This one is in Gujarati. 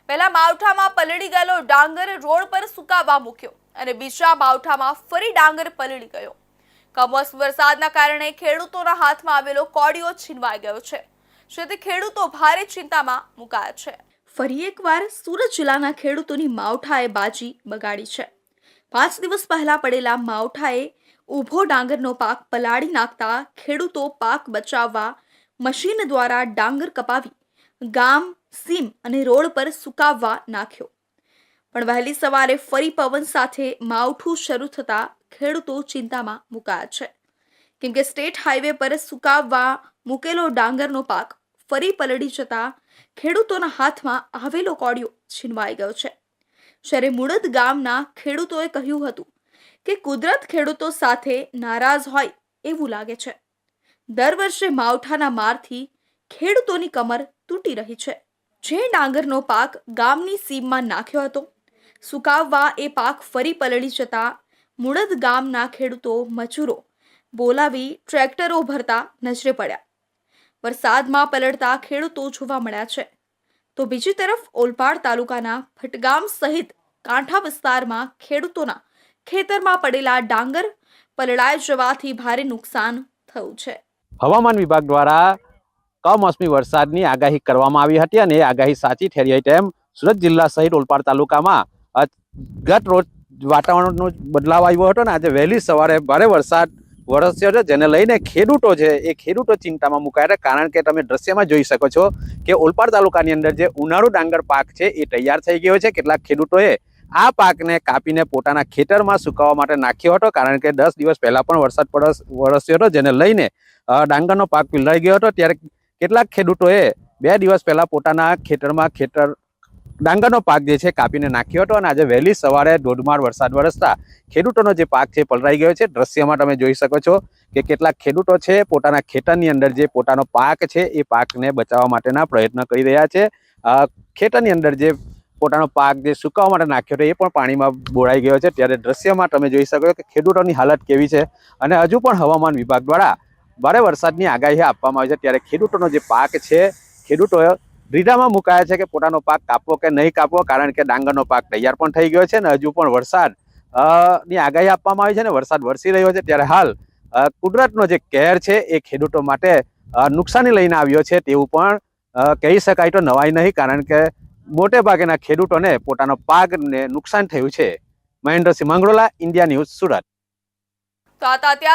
પહેલા માવઠામાં પલળી ગયેલો ડાંગર રોડ પર સુકાવા મૂક્યો અને બીજા માવઠામાં ફરી ડાંગર પલળી ગયો। કમોસમી વરસાદના કારણે ખેડૂતોના હાથમાં આવેલો કોડિયો છીનવાઈ ગયો છે, જેથી ખેડૂતો ભારે ચિંતામાં મુકાયા છે। ફરી એકવાર સુરત જિલ્લાના ખેડૂતોની માવઠાએ બાજી બગાડી છે। 5 દિવસ પહેલા પડેલા માવઠાએ ઊભો ડાંગરનો પાક પલાળી નાખતા ખેડૂતો પાક બચાવવા મશીન દ્વારા ડાંગર કપાવી ગામ, સીમ અને રોડ પર સુકાવવા નાખ્યો। પણ વહેલી સવારે ફરી પવન સાથે માવઠું શરૂ થતા ખેડૂતો ચિંતામાં મુકાયા છે, કેમ કે સ્ટેટ હાઈવે પર સુકાવવા મૂકેલો ડાંગરનો પાક ફરી પલળી જતા ખેડૂતોના હાથમાં આવેલો કોડિયો છીનવાઈ ગયો છે। જ્યારે મુળદ ગામના ખેડૂતોએ કહ્યું હતું કે કુદરત ખેડૂતો સાથે નારાજ હોય એવું લાગે છે। દર વર્ષે માવઠાના મારથી ખેડૂતોની કમર તૂટી રહી છે। જે ડાંગરનો પાક ગામની સીમમાં નાખ્યો હતો, સુકાવવા એ પાક ફરી પલળી જતા મુળદ ગામના ખેડૂતો મજૂરો બોલાવી ટ્રેક્ટરો ભરતા નજરે પડ્યા। વરસાદમાં પલળતા ખેડૂતો જોવા મળ્યા છે, તો બીજી તરફ ઓલપાડ તાલુકાના ફટગામ સહિત કાંઠા વિસ્તારમાં ખેડૂતોના ખેતરમાં પડેલા ડાંગર પલળાઈ જવાથી ભારે નુકસાન થયું છે। હવામાન વિભાગ દ્વારા કમોસમી વરસાદની આગાહી કરવામાં આવી હતી અને એ આગાહી સાચી ઠરી હતી। તેમ સુરત જિલ્લા સહિત ઓલપાડ તાલુકામાં ગત રોજ વાતાવરણનો બદલાવ આવ્યો હતો ને આજે વહેલી સવારે ભારે વરસાદ વરસ્યો છે, જેને લઈને ખેડૂતો છે એ ખેડૂતો ચિંતામાં મુકાયા હતા। કારણ કે તમે દ્રશ્યમાં જોઈ શકો છો કે ઓલપાડ તાલુકાની અંદર જે ઉનાળુ ડાંગર પાક છે એ તૈયાર થઈ ગયો છે। કેટલાક ખેડૂતોએ આ પાકને કાપીને પોતાના ખેતરમાં સુકાવવા માટે નાખ્યો હતો, કારણ કે 10 દિવસ પહેલા પણ વરસાદ વરસ્યો હતો, જેને લઈને ડાંગરનો પાક પલળાઈ ગયો હતો। ત્યારે કેટલાક ખેડૂતોએ 2 દિવસ પહેલા પોતાના ખેતરમાં ડાંગરનો પાક જે છે કાપીને નાખ્યો હતો અને આજે વહેલી સવારે ધોધમાર વરસાદ વરસતા ખેડૂતોનો જે પાક છે પલળાઈ ગયો છે। દ્રશ્યમાં તમે જોઈ શકો છો કે કેટલાક ખેડૂતો છે પોતાના ખેતરની અંદર જે પોતાનો પાક છે એ પાકને બચાવવા માટેના પ્રયત્ન કરી રહ્યા છે। ખેતરની અંદર જે પોતાનો પાક જે સુકાવવા માટે નાખ્યો હતો એ પણ પાણીમાં બોળાઈ ગયો છે। ત્યારે દ્રશ્યમાં તમે જોઈ શકો છો કે ખેડૂતોની હાલત કેવી છે અને હજુ પણ હવામાન વિભાગ દ્વારા ભારે વરસાદની આગાહી આપવામાં આવી છે। ત્યારે ખેડૂતોનો જે પાક છે ખેડૂતો દ્વિધામાં મુકાયા છે કે પોતાનો પાક કાપવો કે નહીં કાપવો, કારણ કે ડાંગરનો પાક તૈયાર પણ થઈ ગયો છે અને હજુ પણ વરસાદ ની આગાહી આપવામાં આવી છે અને વરસાદ વરસી રહ્યો છે। ત્યારે હાલ કુદરતનો જે કહેર છે એ ખેડૂતો માટે નુકસાની લઈને આવ્યો છે તેવું પણ કહી શકાય તો નવાઈ નહીં, કારણ કે મોટે ભાગેના ખેડૂતોને પોતાનો પાકને નુકસાન થયું છે। Mahendrasinh Mangrola, India news, Surat.